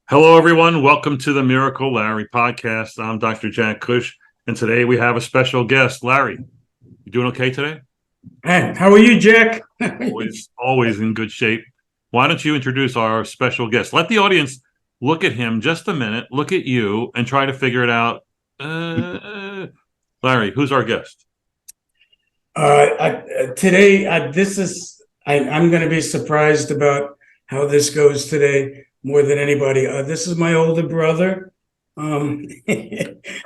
Hello, everyone. Welcome to the Miracle Larry podcast. I'm Dr. Jack Cush, and today we have a special guest, Larry. You doing okay today? Hey, how are you, Jack? Always in good shape. Why don't you introduce our special guest? Let the audience look at him just a minute, look at you, and try to figure it out. Larry, who's our guest? Today, I'm going to be surprised about how this goes today more than anybody. This is my older brother.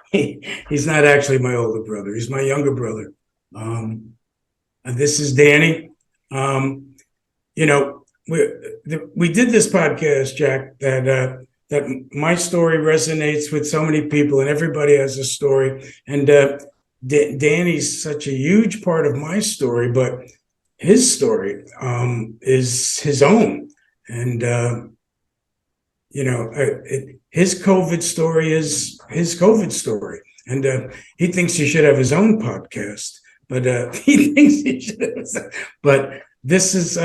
He's not actually my older brother. He's my younger brother. This is Danny. Um, you know, we did this podcast, Jack, that my story resonates with so many people, and everybody has a story. And Danny's such a huge part of my story, but his story is his own. And, his COVID story is his COVID story. And he thinks he should have his own podcast, but he thinks he should have. But this is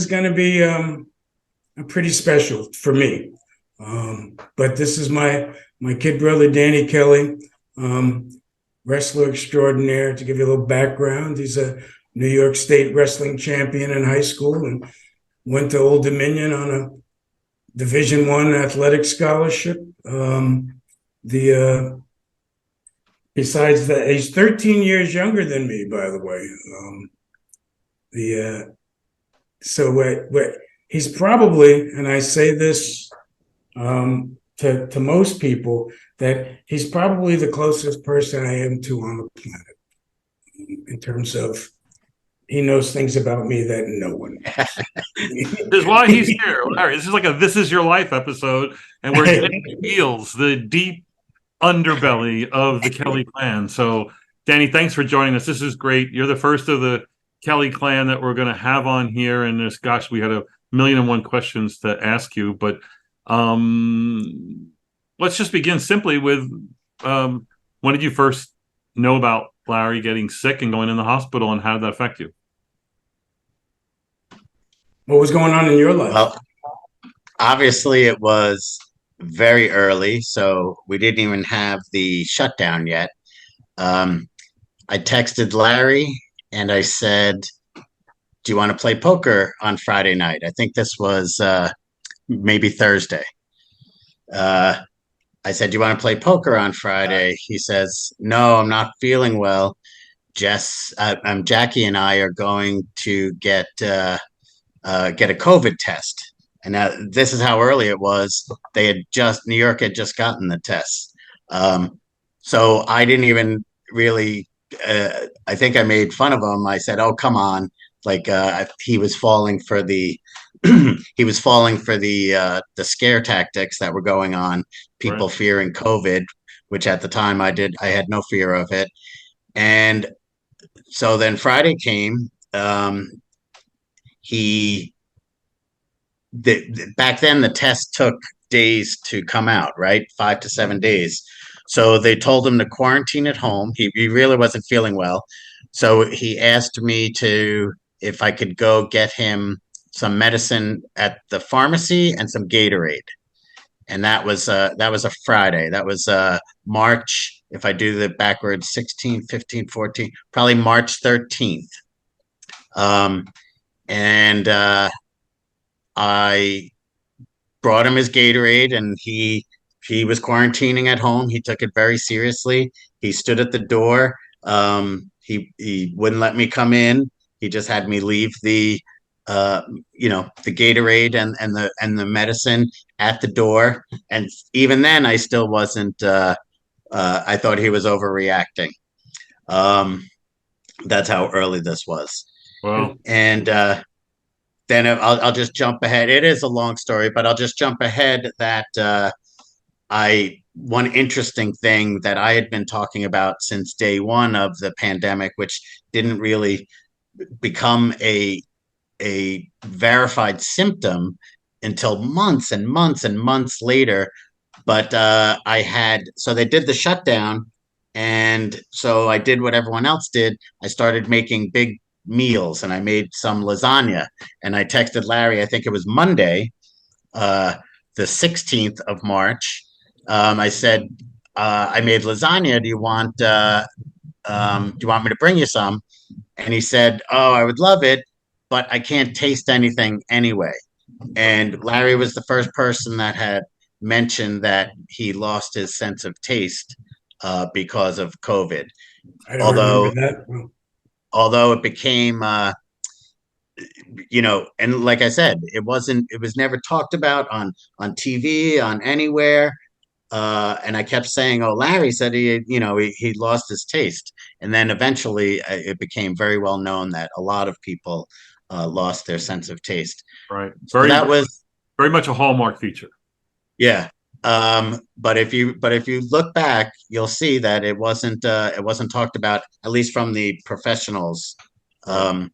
going to be pretty special for me. But this is my kid brother, Danny Kelly, wrestler extraordinaire. To give you a little background, he's a New York State wrestling champion in high school and went to Old Dominion on a Division I athletic scholarship. Besides that, he's 13 years younger than me, by the way. He's probably, and I say this to most people, that he's probably the closest person I am to on the planet in terms of he knows things about me that no one knows. This is why he's here. Larry, this is like a "This Is Your Life" episode, and where Danny feels the deep underbelly of the Kelly clan. So, Danny, thanks for joining us. This is great. You're the first of the Kelly clan that we're going to have on here. And we had a million and one questions to ask you, but let's just begin simply with when did you first know about Larry getting sick and going in the hospital, and how did that affect you? What was going on in your life? Well, obviously it was very early, so we didn't even have the shutdown yet. I texted Larry and I said, "Do you want to play poker on Friday night?" I think this was maybe Thursday. I said, "Do you want to play poker on Friday?" He says, "No, I'm not feeling well. Jackie and I are going to get a COVID test." And this is how early it was. New York had just gotten the test. So I didn't even really, I think I made fun of him. I said, "Oh, come on." Like he was falling for the, he was falling for the scare tactics that were going on, people Right. fearing COVID, which at the time I had no fear of it. And so then Friday came, he back then the test took days to come out, right? 5 to 7 days. So they told him to quarantine at home. He really wasn't feeling well. So he asked me if I could go get him some medicine at the pharmacy and some Gatorade. And that was a Friday. That was March, if I do the backwards, 16, 15, 14, probably March 13th. And I brought him his Gatorade, and he was quarantining at home. He took it very seriously. He stood at the door. He wouldn't let me come in. He just had me leave the Gatorade and the medicine at the door. And even then, I still wasn't. I thought he was overreacting. That's how early this was. Well, And then I'll just jump ahead. It is a long story, but I'll just jump ahead that one interesting thing that I had been talking about since day one of the pandemic, which didn't really become a verified symptom until months and months and months later. But so they did the shutdown, and so I did what everyone else did. I started making big meals, and I made some lasagna, and I texted Larry. I think it was Monday, uh, the 16th of March. I said, I made lasagna. Do you want me to bring you some? And he said, oh, I would love it, but I can't taste anything anyway. And Larry was the first person that had mentioned that he lost his sense of taste because of COVID. I don't remember Although, that. Well, although it became, and like I said, it was never talked about on TV, on anywhere. And I kept saying, "Oh, Larry said he lost his taste," and then eventually it became very well known that a lot of people lost their sense of taste. Right. So that was Very much a hallmark feature. yeah. But if you look back, you'll see that it wasn't talked about, at least from the professionals, um,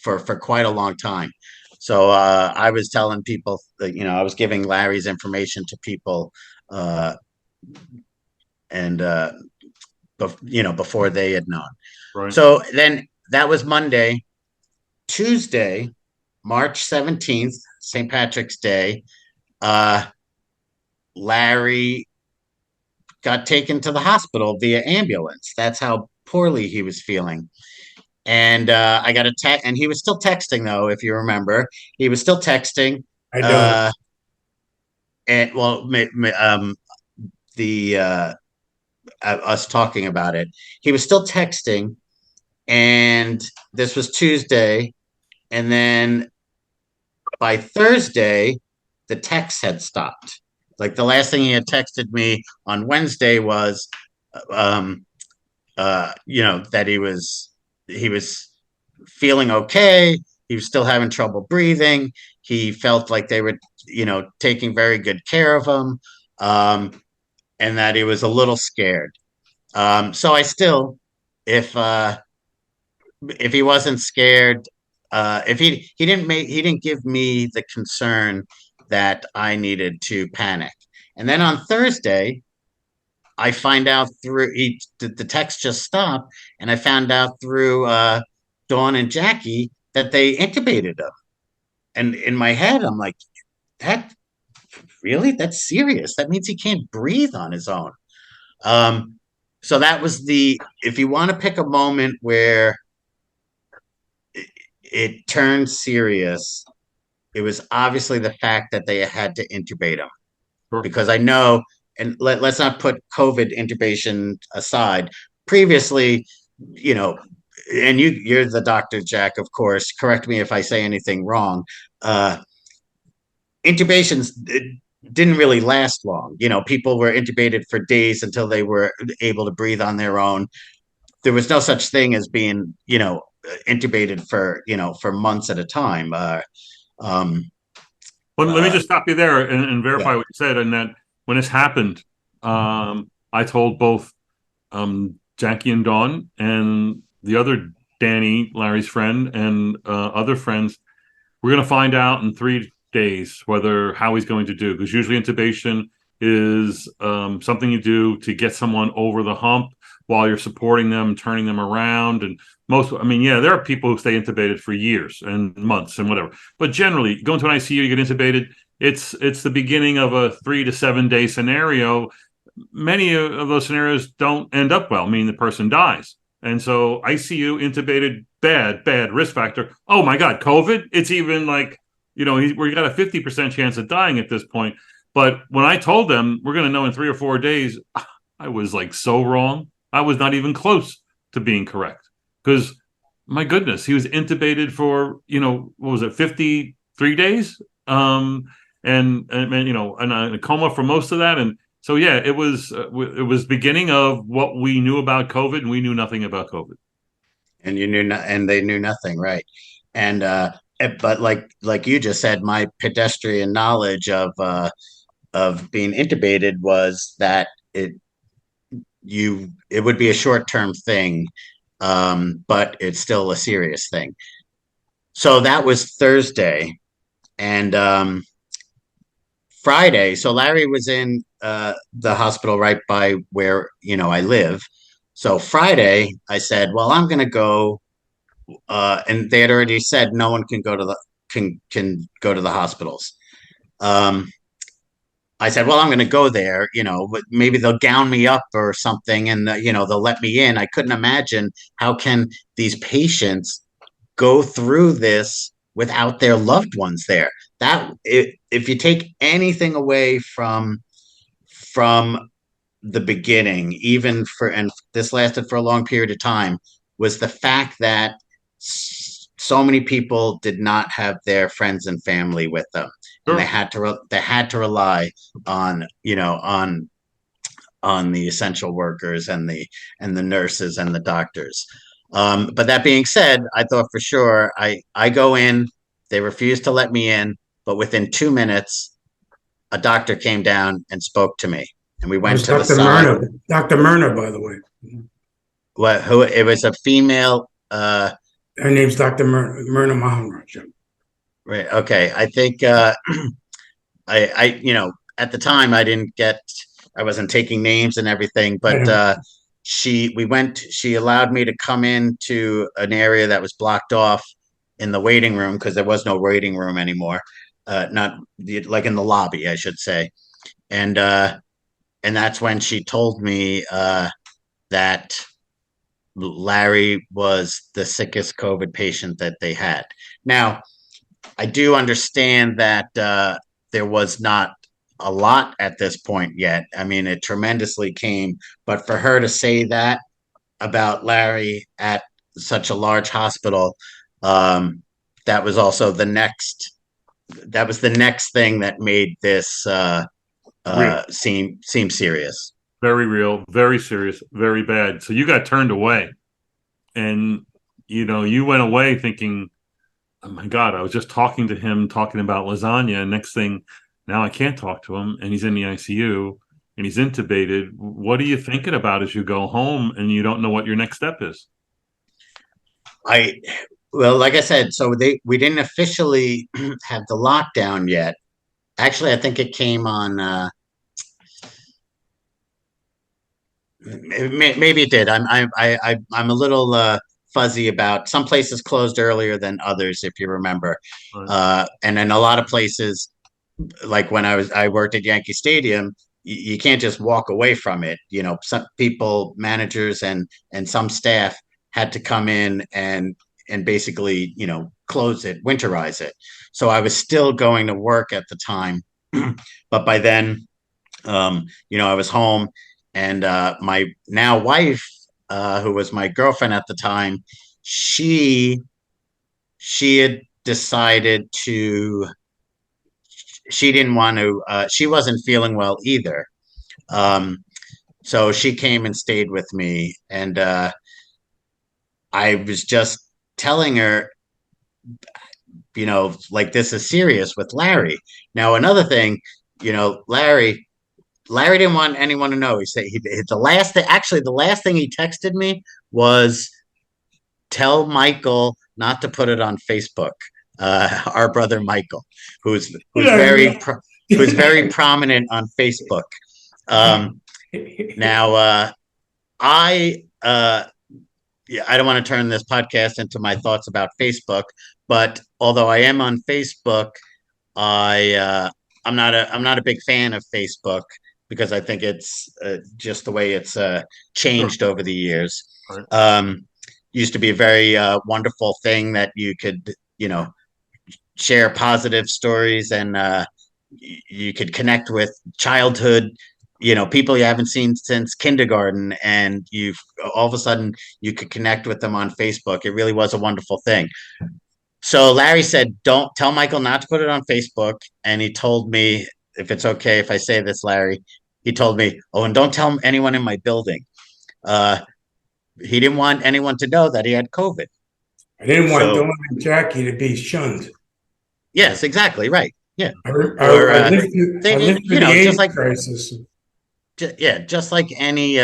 for quite a long time. So I was telling people that I was giving Larry's information to people, uh, and before they had known. Right. So then that was Monday. Tuesday, March 17th, St. Patrick's Day. Uh, Larry got taken to the hospital via ambulance. That's how poorly he was feeling. And I got a text, and he was still texting, though, if you remember. He was still texting. I don't. Uh, and well, the us talking about it, he was still texting, and this was Tuesday, and then by Thursday, the text had stopped. Like the last thing he had texted me on Wednesday was, um, that he was feeling okay. He was still having trouble breathing. He felt like they were, taking very good care of him, and that he was a little scared. So I still, if if he wasn't scared, if he didn't give me the concern that I needed to panic. And then on Thursday, I find out through the text just stopped, and I found out through Dawn and Jackie that they intubated him. And in my head, I'm like, that really? That's serious. That means he can't breathe on his own. Um, so that was if you want to pick a moment where it turned serious, it was obviously the fact that they had to intubate him. Sure. Because I know, and let's not put COVID intubation aside. Previously, you know, and you're the doctor, Jack, of course. Correct me if I say anything wrong. Intubations didn't really last long. People were intubated for days until they were able to breathe on their own. There was no such thing as being, intubated for months at a time. Um, Let me just stop you there and yeah. verify what you said. And that when this happened, I told both Jackie and Dawn and the other Danny, Larry's friend, and other friends, we're going to find out in 3 days how he's going to do. Because usually intubation is something you do to get someone over the hump while you're supporting them, turning them around. And there are people who stay intubated for years and months and whatever. But generally, you go into an ICU, you get intubated. It's the beginning of a 3 to 7 day scenario. Many of those scenarios don't end up well, meaning the person dies. And so ICU, intubated, bad risk factor. Oh my God, COVID? It's even like, we got a 50% chance of dying at this point. But when I told them we're going to know in 3 or 4 days, I was like so wrong. I was not even close to being correct. Because my goodness, he was intubated for, what was it, 53 days? And a coma for most of that. And so, yeah, it was beginning of what we knew about COVID, and we knew nothing about COVID. And and they knew nothing, right? And but like you just said, my pedestrian knowledge of being intubated was that it would be a short-term thing, but it's still a serious thing. So that was Thursday, and Friday. So Larry was in the hospital right by where I live. So Friday, I said, "Well, I'm going to go and they had already said no one can go to the can go to the hospitals. Um, I said, well, I'm going to go there, but maybe they'll gown me up or something, and they'll let me in. I couldn't imagine how can these patients go through this without their loved ones there. That if you take anything away from the beginning, even for, and this lasted for a long period of time, was the fact that so many people did not have their friends and family with them, and Sure. they had to rely on on the essential workers and the nurses and the doctors. But that being said, I thought for sure I go in, they refused to let me in, but within 2 minutes, a doctor came down and spoke to me, and we It went was to the Dr. side. Myrna. Dr. Myrna, by the way. What? Who? It was a female. Her name's Dr. Myrna Maharaj. Right. Okay. I think at the time I wasn't taking names and everything, but she allowed me to come into an area that was blocked off in the waiting room because there was no waiting room anymore. Not like in the lobby, I should say. And that's when she told me that Larry was the sickest COVID patient that they had. Now, I do understand that there was not a lot at this point yet. I mean, it tremendously came, but for her to say that about Larry at such a large hospital, um, that was also the next thing that made this Real. seem serious. Very real, very serious, very bad. So you got turned away, and you went away thinking, oh my God, I was just talking to him, talking about lasagna. And next thing, now I can't talk to him, and he's in the ICU and he's intubated. What are you thinking about as you go home and you don't know what your next step is? I Well, like I said, so we didn't officially have the lockdown yet. Actually, I think it came on. Maybe it did. I'm a little fuzzy about some places closed earlier than others, if you remember, Right. and then a lot of places, like when I worked at Yankee Stadium, you can't just walk away from it. Some people, managers, and some staff had to come in and basically close it, winterize it. So I was still going to work at the time, but by then, I was home, and my now wife, who was my girlfriend at the time, she she had decided to she didn't want to she wasn't feeling well either. So she came and stayed with me, and I was just telling her, like, this is serious with Larry. Now, another thing, Larry didn't want anyone to know. He said the last thing, actually, the last thing he texted me was, tell Michael not to put it on Facebook. Our brother Michael, who's very prominent on Facebook. Now, I don't want to turn this podcast into my thoughts about Facebook, but although I am on Facebook, I'm not a big fan of Facebook because I think it's just the way it's changed Sure. over the years. Right. Used to be a very wonderful thing that you could, share positive stories, and you could connect with childhood, people you haven't seen since kindergarten, and you've all of a sudden you could connect with them on Facebook. It really was a wonderful thing. So Larry said, "Don't tell Michael not to put it on Facebook." And he told me, if it's okay if I say this, Larry, he told me, "Oh, and don't tell anyone in my building." Uh, he didn't want anyone to know that he had COVID. I didn't want So Dawn and Jackie to be shunned. yes, exactly right. Yeah, or I I lived through the just AIDS like crisis. yeah, just like any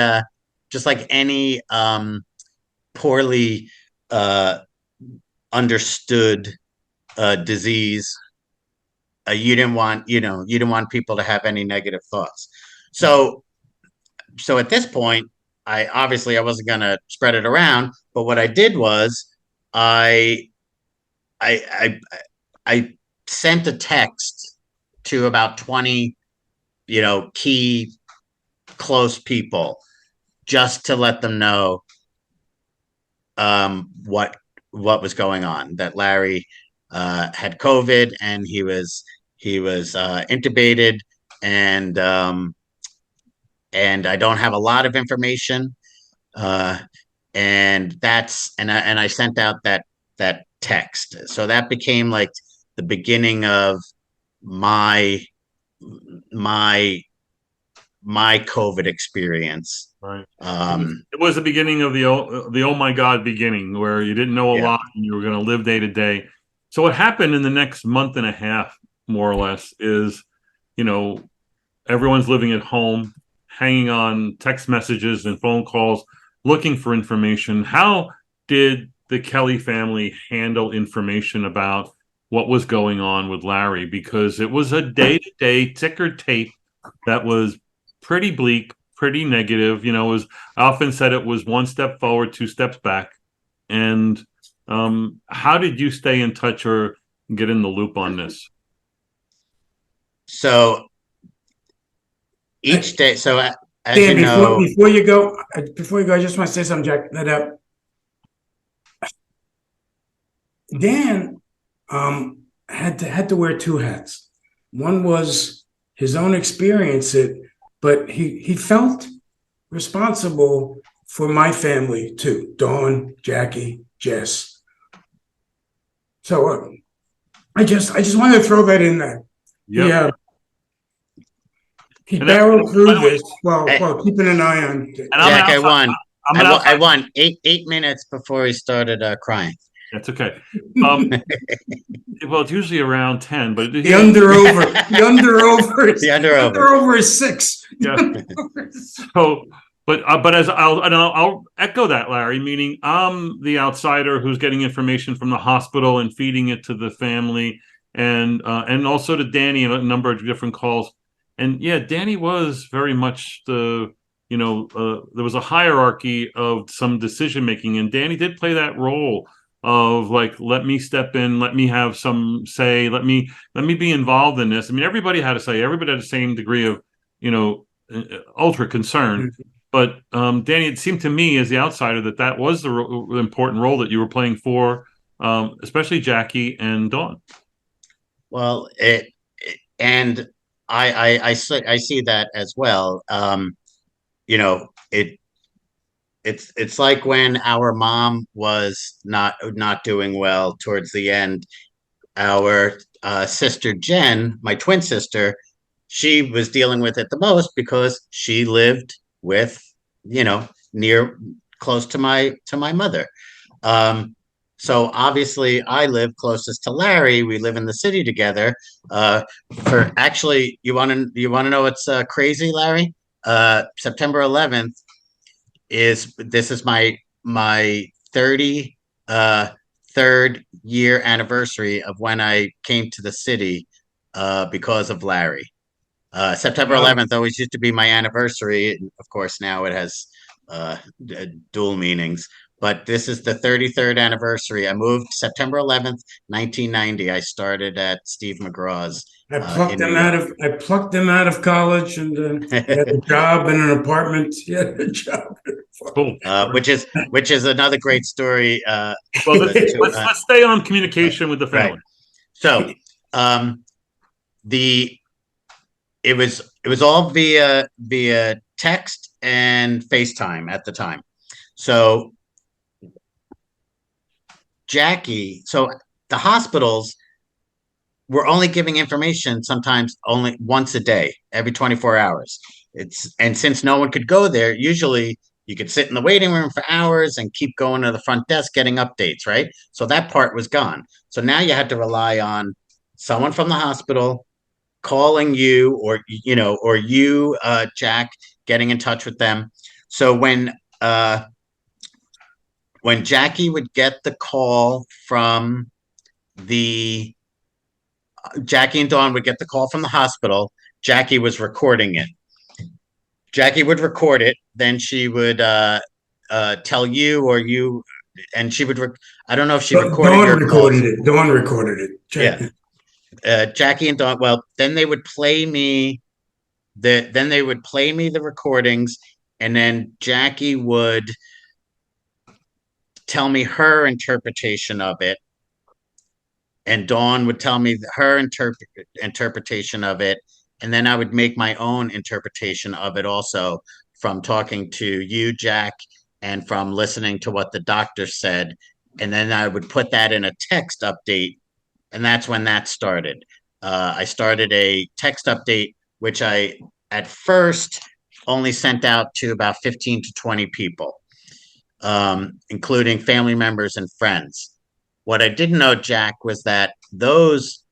poorly uh, understood disease, you didn't want people to have any negative thoughts. So at this point, I wasn't going to spread it around, but what I did was I I I I sent a text to about 20, key close people just to let them know what was going on. That Larry had COVID and he was intubated, and I don't have a lot of information. Uh, and I sent out that text. So that became like the beginning of my my my COVID experience. Right. Um, It was the beginning of the oh my God beginning, where you didn't know a yeah. lot and you were going to live day to day. So what happened in the next month and a half, more or less, is you know everyone's living at home, hanging on text messages and phone calls, looking for information. How did the Kelly family handle information about what was going on with Larry? Because it was a day to day ticker tape that was pretty bleak, pretty negative. It was I often said it was one step forward, two steps back. And how did you stay in touch or get in the loop on this? So each day, so as Dan, you know, before you go, I just want to say something, Jack. Dan had to wear two hats. One was his own experience, but he felt responsible for my family too. Dawn, Jackie, Jess. So I just wanted to throw that in there. Yep. Yeah, he And that, barreled by through the way, this while keeping an eye on. and I'm an Jack, I outside. won. I'm an I outside. won 8 minutes before he started crying. That's okay. Um, well, it's usually around 10, but The under over. The under over. The under over. Under over is 6. yeah. So, but as I'll echo that, Larry. Meaning, I'm the outsider who's getting information from the hospital and feeding it to the family, and also to Danny and a number of different calls. And yeah, Danny was very much there was a hierarchy of some decision making, and Danny did play that role of like, let me step in, let me have some say, let me be involved in this. I mean, everybody had a say, everybody had the same degree of ultra concern. But Danny, it seemed to me as the outsider that was the important role that you were playing for, especially Jackie and Dawn. Well, and I see that as well. You know, it's like when our mom was not doing well towards the end. Our sister Jen, my twin sister, she was dealing with it the most because she lived with, near close to my mother. Um, so obviously, I live closest to Larry. We live in the city together. For actually, you want to know what's crazy, Larry? September 11th is my 30 third year anniversary of when I came to the city because of Larry. September 11th always used to be my anniversary. Of course, now it has dual meanings. But this is the 33rd anniversary. I moved September 11th, 1990. I started at Steve McGraw's in New York. I plucked him out of college, and he had a job and an apartment. He had a job. Cool. Which is another great story. Well, let's stay on communication with the family. Right. So, the it was all via text and FaceTime at the time. So so the hospitals were only giving information sometimes only once a day, every 24 hours. And since no one could go there, usually you could sit in the waiting room for hours and keep going to the front desk getting updates, right? So that part was gone. So now you had to rely on someone from the hospital calling you, or you, Jack, getting in touch with them. So when Jackie would get the call from Jackie and Dawn would get the call from the hospital, Jackie was recording it. Jackie would record it, then she would tell you, or you and she would. I don't know if she But recorded Dawn your recorded calls. it. Dawn recorded it. Yeah, Jackie and Dawn. Well, then they would play me the recordings, and then Jackie would tell me her interpretation of it, and Dawn would tell me her interpretation of it, and then I would make my own interpretation of it also from talking to you, Jack, and from listening to what the doctor said, and then I would put that in a text update, and that's when that started. I started a text update, which I at first only sent out to about 15 to 20 people, including family members and friends. What I didn't know, Jack, was that those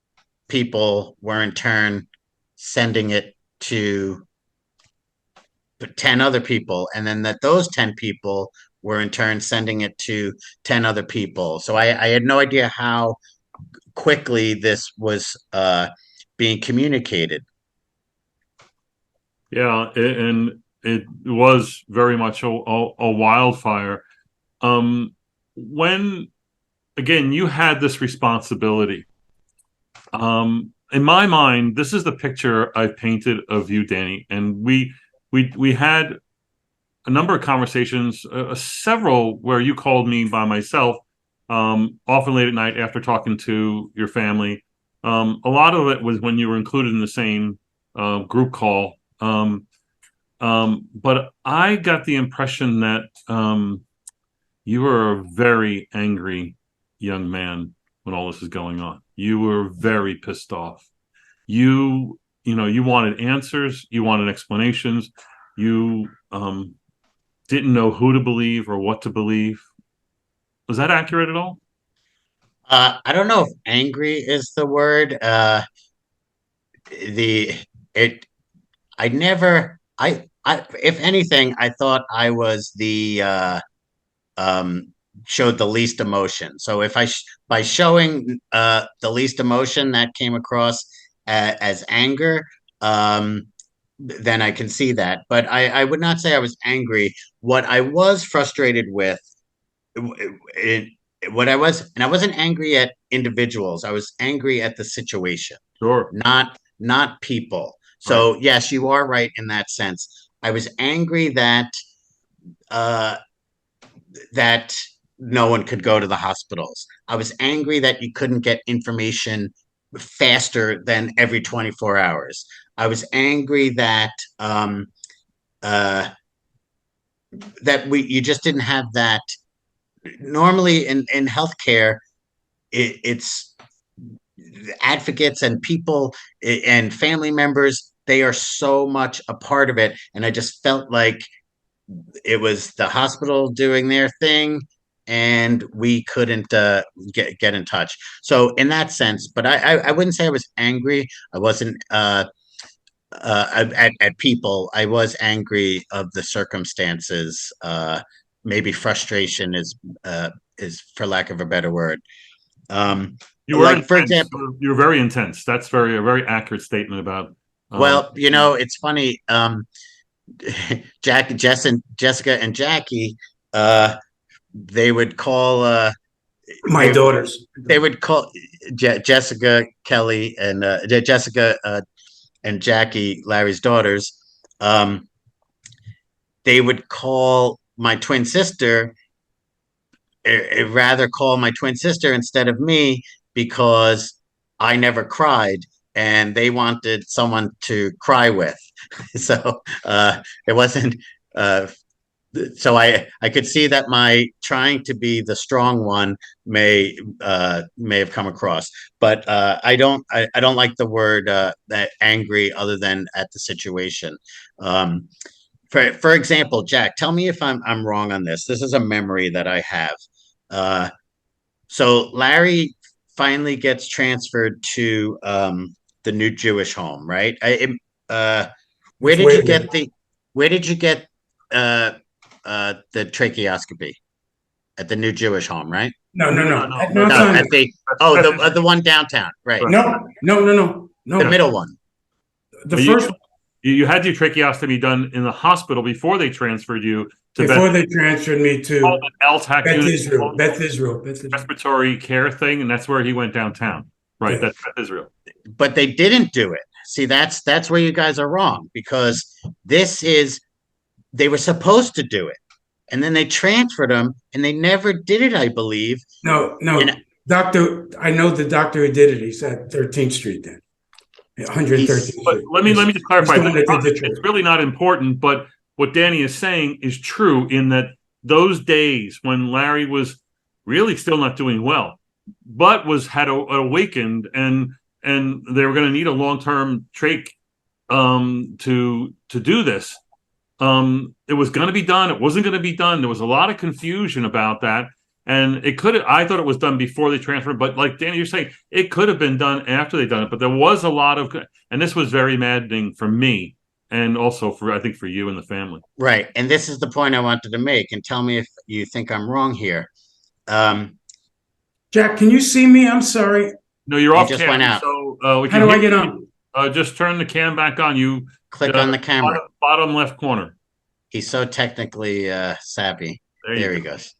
people were in turn sending it to 10 other people, and then that those 10 people were in turn sending it to 10 other people. So I had no idea how quickly this was being communicated. Yeah, and it was very much a wildfire. When again you had this responsibility. In my mind, this is the picture I painted of you, Danny, and we had a number of conversations, several where you called me by myself, often late at night after talking to your family. A lot of it was when you were included in the same group call. But I got the impression that you were a very angry young man when all this is going on. You were very pissed off. You wanted answers. You wanted explanations. You didn't know who to believe or what to believe. Was that accurate at all? I don't know if angry is the word. The it I never I if anything, I thought I was the showed the least emotion. So if by showing the least emotion that came across as anger, um then I can see that. But I would not say I was angry. What I was frustrated with, it, what I was, and I wasn't angry at individuals. I was angry at the situation, Sure. not people. Right. So yes, you are right in that sense. I was angry that uh, that no one could go to the hospitals. I was angry that you couldn't get information faster than every 24 hours. I was angry that uh, that we you just didn't have that. Normally in healthcare, it's advocates and people and family members. They are so much a part of it, and I just felt like it was the hospital doing their thing, and we couldn't get in touch. So in that sense, but I wouldn't say I was angry. I wasn't at people. I was angry of the circumstances. Maybe frustration is for lack of a better word. You were Like for intense. example, You were very intense. That's a very accurate statement about. well, it's funny. Jessica and Jackie, they would call My daughters. they would call Jessica Kelly and Jessica and Jackie, Larry's daughters. Um, they would call my twin sister, rather call my twin sister instead of me because I never cried and they wanted someone to cry with. So it wasn't so I could see that my trying to be the strong one may have come across, but I don't like the word that angry other than at the situation. Um, for example, Jack, tell me if I'm wrong on this. This is a memory that I have. Uh, so Larry finally gets transferred to the new Jewish home, right? Uh, where It's did you Waverly. get the where did you get the tracheoscopy at the new Jewish home, right? No, no, no. No, At no, Mount No, Sinai. at the the one downtown, right? No, no, no, no, The no. middle one. The You, first, You had your tracheostomy done in the hospital before they transferred you to Before they transferred me to LTAC Beth unit, Israel. Beth Israel. Beth Israel. respiratory care thing, and that's where he went downtown. Right, Yeah. that's Beth Israel. But they didn't do it. See, that's where you guys are wrong, because they were supposed to do it, and then they transferred them, and they never did it, I believe. No, And doctor. I know the doctor who did it. He's at 13th Street then. 113th But Street. let me just clarify. He's the one that did the trick. It's really not important, but what Danny is saying is true in that those days when Larry was really still not doing well, but had awakened, and they were going to need a long-term trach to do this. It was going to be done. It wasn't going to be done. There was a lot of confusion about that. And I thought it was done before they transferred, but like Danny, you're saying, it could have been done after they done it. But there was a lot of, and this was very maddening for me, and also I think for you and the family. right, and this is the point I wanted to make, and tell me if you think I'm wrong here. Jack, can you see me? I'm sorry. No, you're off just cam. went out. So How do I get on? Just turn the cam back on. You Click on the camera. bottom left corner. He's so technically savvy. There he goes.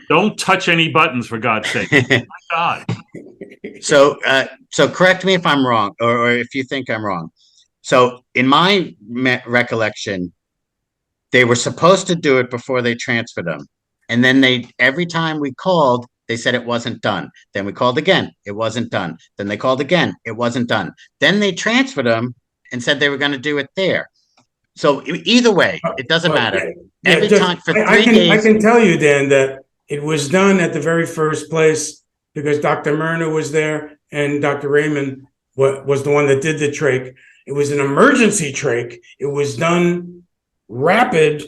Don't touch any buttons, for God's sake. My God. So correct me if I'm wrong, or if you think I'm wrong. So in my recollection, they were supposed to do it before they transferred them. And then every time we called, they said it wasn't done. Then we called again. It wasn't done. Then they called again. It wasn't done. Then they transferred them and said they were going to do it there. So either way, it doesn't matter. Every time for 3 days. I can tell you, Dan, that it was done at the very first place because Dr. Myrna was there and Dr. Raymond was the one that did the trach. It was an emergency trach. It was done rapid,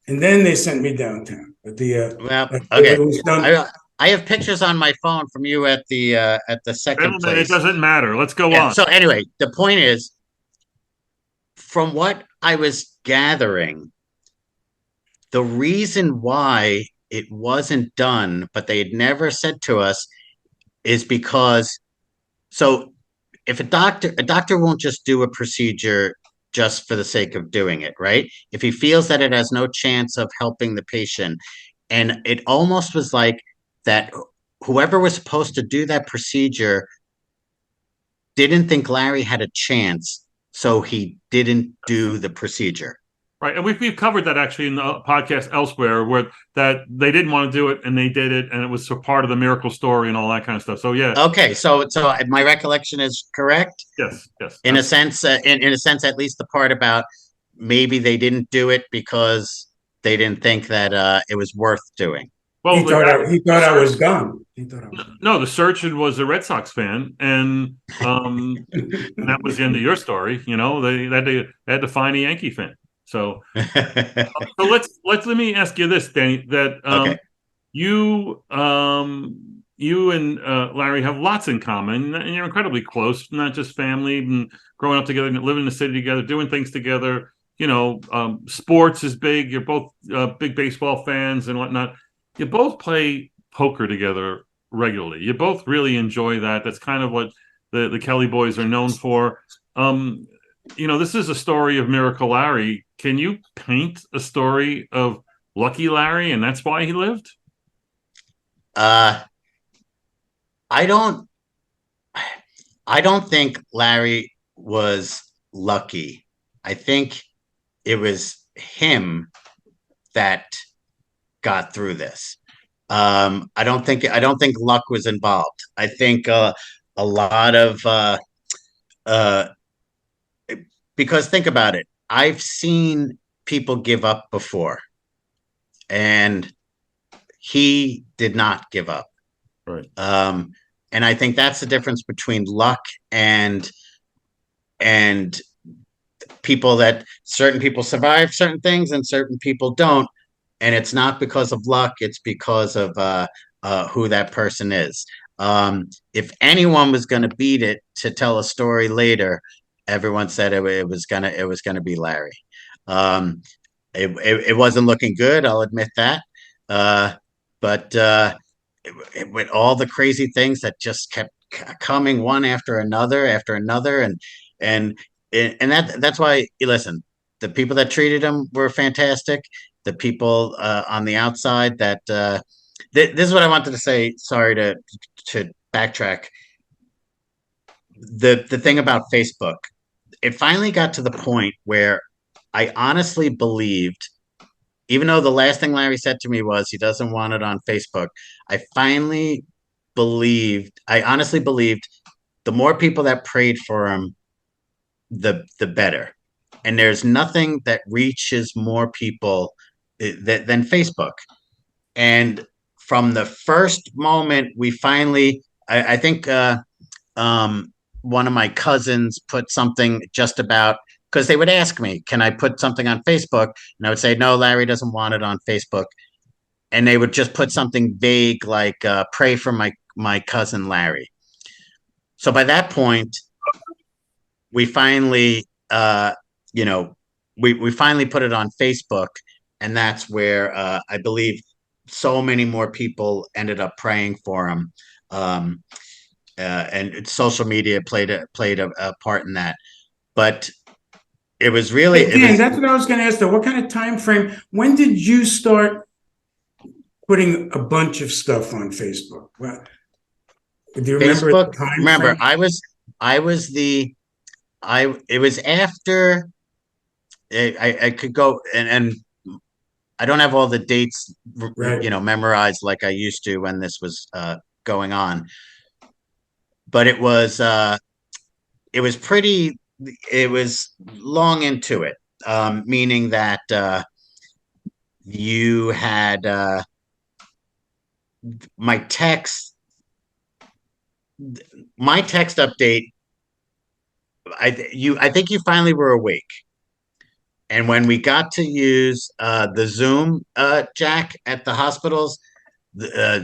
and then they sent me downtown. But okay. It was done. I have pictures on my phone from you at the second place. It doesn't matter. Let's go on. So anyway, the point is, from what I was gathering, the reason why it wasn't done, but they had never said to us, is because, so if a doctor won't just do a procedure just for the sake of doing it, right? If he feels that it has no chance of helping the patient, and it almost was like that whoever was supposed to do that procedure didn't think Larry had a chance, so he didn't do the procedure. Right, and we've covered that actually in the podcast elsewhere, where that they didn't want to do it and they did it, and it was part of the miracle story and all that kind of stuff. So yeah. Okay, so my recollection is correct. Yes. In a sense, at least the part about maybe they didn't do it because they didn't think that it was worth doing. Well, he thought I was gone. No, the surgeon was a Red Sox fan, and that was the end of your story. You know, they had to find a Yankee fan. So let me ask you this, Danny. That okay. You and Larry have lots in common, and you're incredibly close. Not just family, and growing up together, living in the city together, doing things together. You know, sports is big. You're both big baseball fans and whatnot. You both play poker together regularly. You both really enjoy that. That's kind of what the Kelly boys are known for. You know, this is a story of Miracle Larry. Can you paint a story of Lucky Larry, and that's why he lived? I don't think Larry was lucky. I think it was him that got through this. I don't think luck was involved. I think a lot of because think about it. I've seen people give up before, and he did not give up. Right. And I think that's the difference between luck and people, that certain people survive certain things and certain people don't. And it's not because of luck, it's because of who that person is. If anyone was going to beat it to tell a story later, everyone said it was gonna be Larry. It wasn't looking good, I'll admit that. But with all the crazy things that just kept coming one after another, and and that's why, listen, the people that treated him were fantastic. The people on the outside that this is what I wanted to say. Sorry to backtrack. The thing about Facebook, it finally got to the point where I honestly believed, even though the last thing Larry said to me was he doesn't want it on Facebook, I honestly believed the more people that prayed for him, the better. And there's nothing that reaches more people than Facebook. And from the first moment we finally, I think one of my cousins put something just about, because they would ask me, can I put something on Facebook? And I would say, no, Larry doesn't want it on Facebook. And they would just put something vague like, pray for my cousin Larry. So by that point, we finally, we finally put it on Facebook. And that's where I believe so many more people ended up praying for him. And social media played a part in that. But it was really, Hey, Dan, that's what I was going to ask though. What kind of time frame? When did you start putting a bunch of stuff on Facebook? Well, do you remember Facebook. the time Remember, frame? it was after I could go and I don't have all the dates, Right. memorized like I used to when this was going on. But it was pretty, it was long into it, meaning that you had my text, update. I think you finally were awake. And when we got to use the Zoom, Jack, at the hospitals, uh,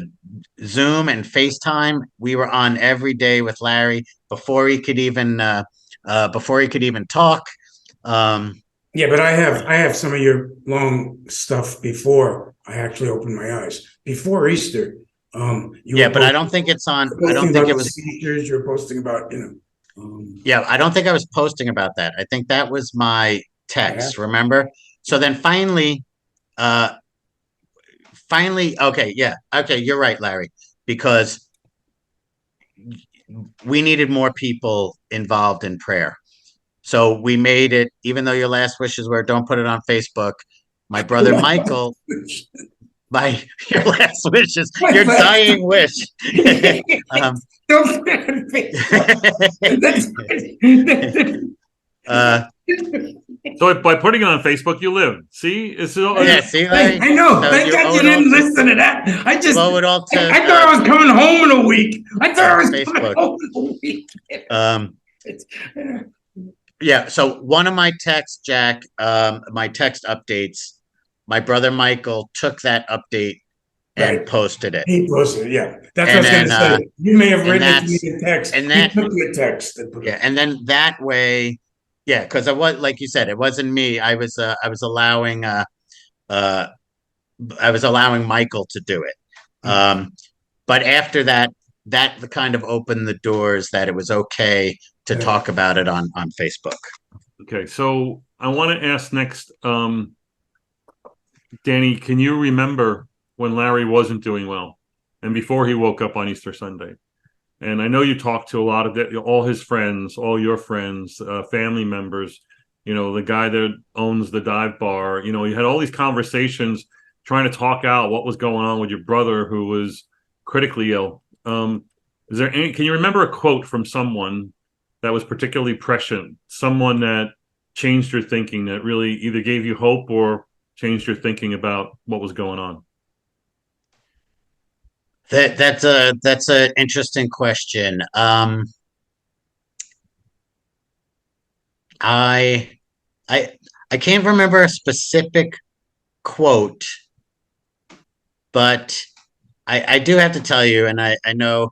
Zoom and FaceTime, we were on every day with Larry before he could even talk. Yeah, but I have some of your long stuff before I actually opened my eyes. Before Easter, yeah, but I don't think it's on. I don't posting think about it the was. seizures. You're posting about, Yeah, I don't think I was posting about that. I think that was my yeah. text. Remember? So then uh, okay, yeah, okay, you're right, Larry, because we needed more people involved in prayer. So we made it, even though your last wishes were don't put it on Facebook. My brother Michael, my your last wishes, your dying wish. um, Don't put it on Facebook. uh, So by putting it on Facebook, you live. See, it's yeah, see, Larry. I know. So Thank you God owe you it all didn't to listen to that. you owe it all to I thought I was coming home in a week. I thought I was coming Facebook. home in a week. Yeah. So one of my texts, Jack, my text updates, my brother Michael took that update and Right. posted it. He posted, yeah. That's what I And was going to then, say. You may have and written it to me that's in text. and He that took your text and put yeah, it. and then that way, yeah, because I was, like you said, it wasn't me. Uh I was allowing Michael to do it. But after that, that kind of opened the doors that it was okay to Yeah. talk about it on Facebook. okay. So I want to ask next, Danny. Can you remember when Larry wasn't doing well, and before he woke up on Easter Sunday? And I know you talked to a lot of all his friends, all your friends, family members. You know, the guy that owns the dive bar. You know, you had all these conversations trying to talk out what was going on with your brother who was critically ill. Is there any? Can you remember a quote from someone that was particularly prescient? Someone that changed your thinking, that really either gave you hope or changed your thinking about what was going on? That's an interesting question. I I I can't remember a specific quote, but I do have to tell you, and I know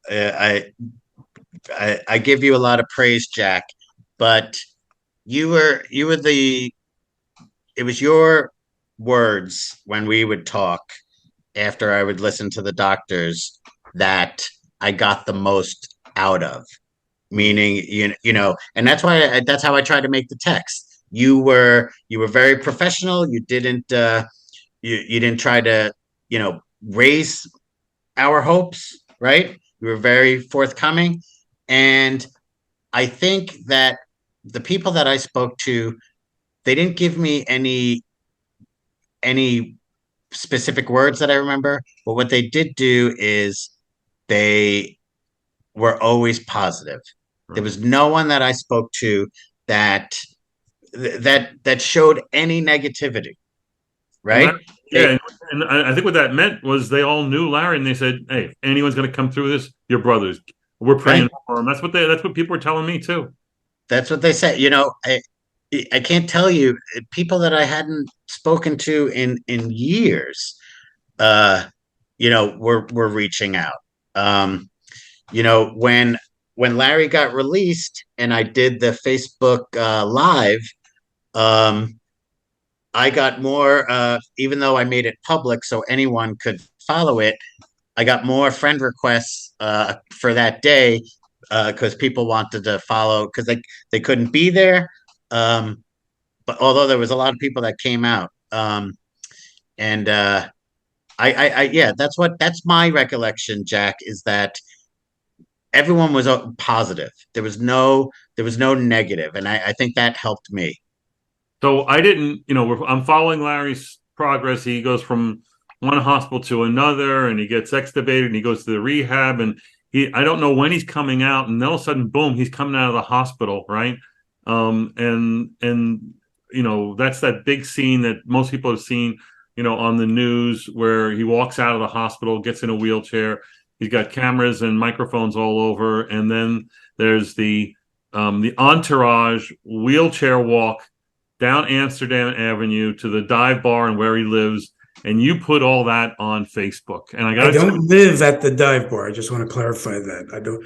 uh, I, I give you a lot of praise, Jack, but you were the it was your words when we would talk after I would listen to the doctors that I got the most out of, meaning and that's how I tried to make the text. You were very professional. You didn't you didn't try to raise our hopes, right? You were very forthcoming, and I think that the people that I spoke to, they didn't give me any specific words that I remember, but what they did do is they were always positive. There was no one that I spoke to that that showed any negativity, Well, right? yeah, They and I think what that meant was they all knew Larry, and they said, "Hey, if anyone's going to come through this, your brothers. We're praying right. for them." That's what people were telling me too. That's what they said. I can't tell you people that I hadn't spoken to in years. Uh, were reaching out. Um, when Larry got released and I did the Facebook live, um, I got more. Even though I made it public so anyone could follow it, I got more friend requests for that day because people wanted to follow because they couldn't be there. But although there was a lot of people that came out, and yeah, that's my recollection, Jack, is that everyone was positive. There was no negative, and I think that helped me. So I didn't, I'm following Larry's progress. He goes from one hospital to another, and he gets extubated, and he goes to the rehab, and I don't know when he's coming out, and then all of a sudden, boom, he's coming out of the hospital, right? And that's that big scene that most people have seen, on the news where he walks out of the hospital, gets in a wheelchair. He's got cameras and microphones all over, and then there's the entourage wheelchair walk down Amsterdam Avenue to the dive bar and where he lives. And you put all that on Facebook. And I don't live at the dive bar. I just want to clarify that. I don't.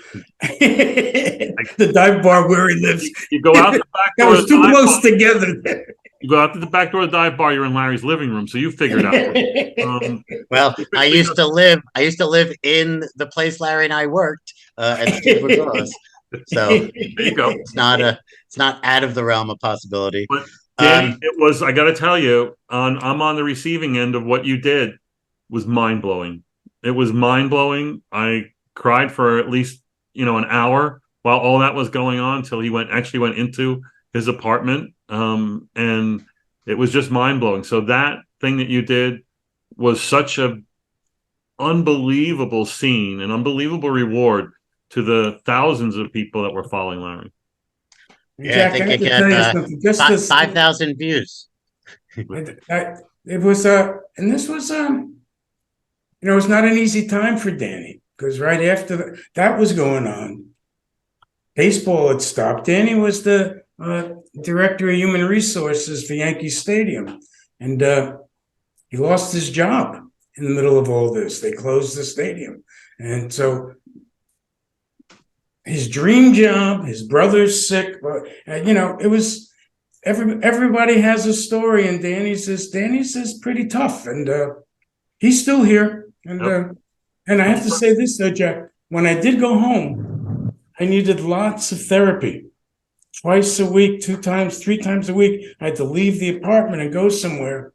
The dive bar where he lives. You go out the back door. That was too close together. You go out to the back door of the dive bar. You're in Larry's living room, so you figured out. Well, I used to live in the place Larry and I worked at Steve McGraw's. So there you go. It's not out of the realm of possibility. But Danny, it was. I got to tell you, I'm on the receiving end of what you did. Was mind blowing. It was mind blowing. I cried for at least an hour while all that was going on until he actually went into his apartment, and it was just mind blowing. So that thing that you did was such a unbelievable scene, an unbelievable reward to the thousands of people that were following Larry. Yeah, Jack, I think it got 5,000 views. It was and this was it was not an easy time for Danny because right after that was going on, baseball had stopped. Danny was the director of human resources for Yankee Stadium, and he lost his job in the middle of all this. They closed the stadium, and so his dream job, his brother's sick. It was everybody has a story, and Danny's is pretty tough, and he's still here. And I have to say this though, Jack. When I did go home, I needed lots of therapy. Twice a week, 2 times, 3 times a week, I had to leave the apartment and go somewhere.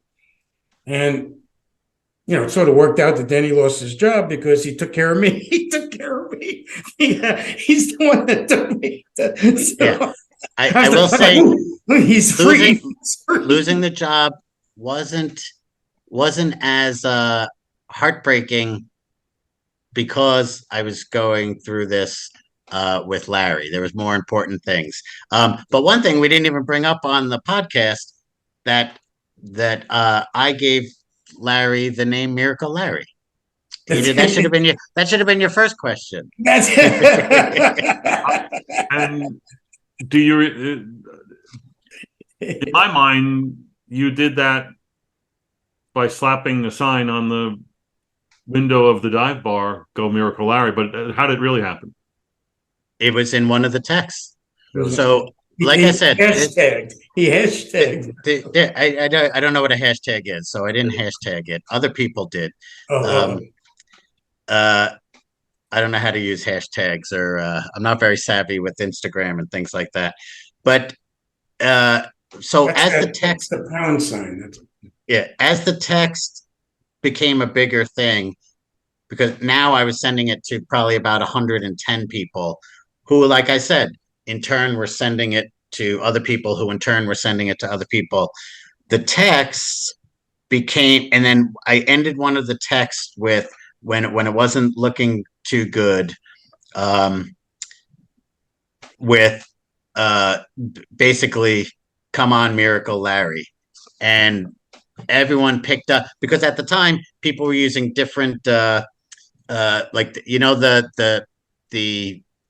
And it sort of worked out that Danny lost his job because he took care of me. He took care of me. Yeah, he's the one that took me. I will say he's free. Losing the job wasn't as heartbreaking because I was going through this with Larry. There was more important things. But one thing we didn't even bring up on the podcast that I gave Larry the name Miracle Larry. That should have been your first question. That's And do you? In my mind, you did that by slapping a sign on the window of the dive bar, "Go Miracle Larry." But how did it really happen? It was in one of the texts. So, like I said, he hashtagged. I don't know what a hashtag is, so I didn't hashtag it. Other people did. I don't know how to use hashtags, or I'm not very savvy with Instagram and things like that. But uh, so as the That's text, the pound sign. That's yeah, as the text became a bigger thing, because now I was sending it to probably about 110 people who, like I said, in turn were sending it to other people who in turn were sending it to other people. The text became, and then I ended one of the texts with, when it wasn't looking too good, um, with basically, "Come on, Miracle Larry," and everyone picked up, because at the time people were using different, like, the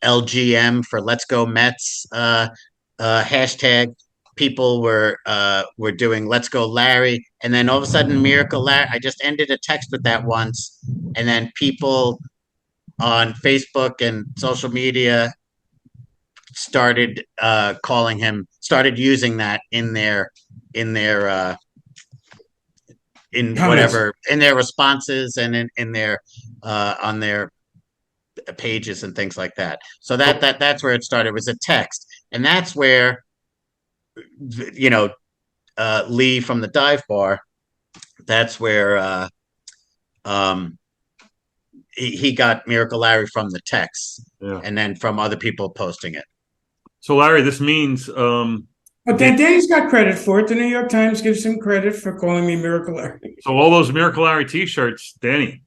LGM for "Let's Go Mets" hashtag. People were doing "Let's Go Larry," and then all of a sudden, "Miracle Larry." I just ended a text with that once, and then people on Facebook and social media started calling him, started using that in their in comments. whatever, in their responses, and in their on their pages and things like that. So that's where it started. It was a text, and that's where, you know, Lee from the dive bar. That's where um, he got Miracle Larry from the text, Yeah. and then from other people posting it. So Larry, this means But Danny's got credit for it. The New York Times gives him credit for calling me Miracle Larry. so all those Miracle Larry T-shirts, Danny.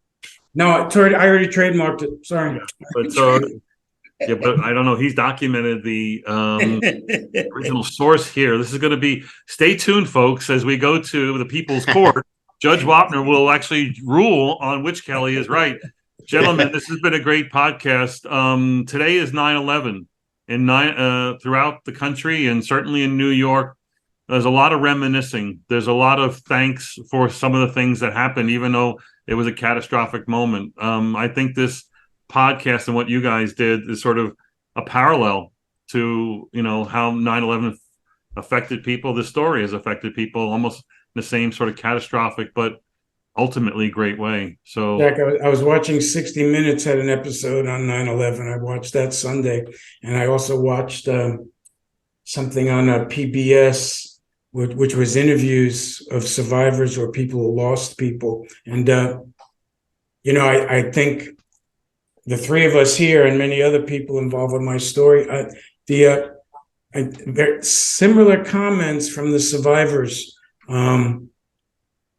No, I already trademarked it. Sorry. Yeah. But so yeah, but I don't know. He's documented the original source here. This is going to be. Stay tuned, folks, as we go to the People's Court. Judge Wapner will actually rule on which Kelly is right. Gentlemen, this has been a great podcast. Today is 9/11, and throughout the country, and certainly in New York, there's a lot of reminiscing. There's a lot of thanks for some of the things that happened, even though it was a catastrophic moment. I think this podcast and what you guys did is sort of a parallel to, how 9/11 affected people. This story has affected people almost in the same sort of catastrophic, but ultimately great way. So Jack, I was watching 60 Minutes, had an episode on 9/11. I watched that Sunday. And I also watched something on PBS, which was interviews of survivors or people who lost people. And, I think the three of us here and many other people involved in my story, similar comments from the survivors, and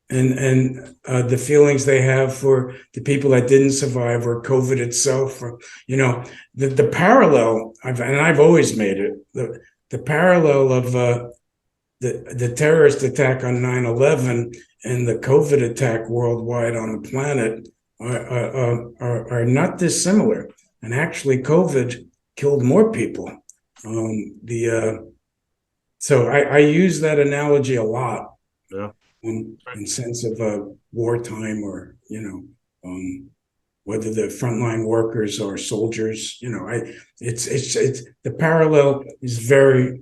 the feelings they have for the people that didn't survive, or COVID itself, or the parallel. I've always made it the parallel of the terrorist attack on 9/11 and the COVID attack worldwide on the planet are not dissimilar. And actually, COVID killed more people. So I use that analogy a lot. yeah, In sense of wartime, or whether the frontline workers or soldiers. It's the parallel is very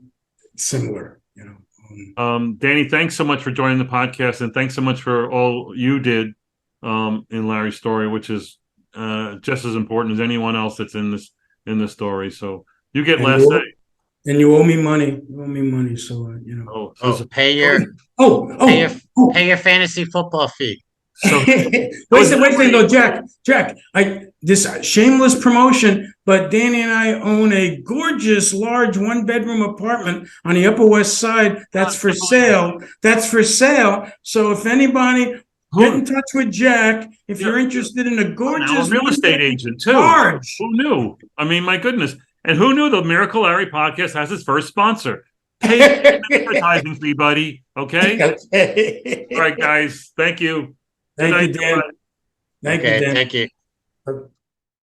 similar. Danny, thanks so much for joining the podcast, and thanks so much for all you did in Larry's story, which is just as important as anyone else that's in this story. So you get last say. And you owe me money. You owe me money, so Pay your pay your fantasy football fee. So wait a second, though, Jack. This shameless promotion, but Danny and I own a gorgeous, large one-bedroom apartment on the Upper West Side. That's for sale. So if anybody, get in touch with Jack if you're interested in a gorgeous, now a real estate agent too. Large. Who knew? I mean, my goodness. And who knew the Miracle Larry podcast has its first sponsor? Pay an advertising fee, buddy. Okay. All right, guys. Thank you. Thank you, Dan. Thank you.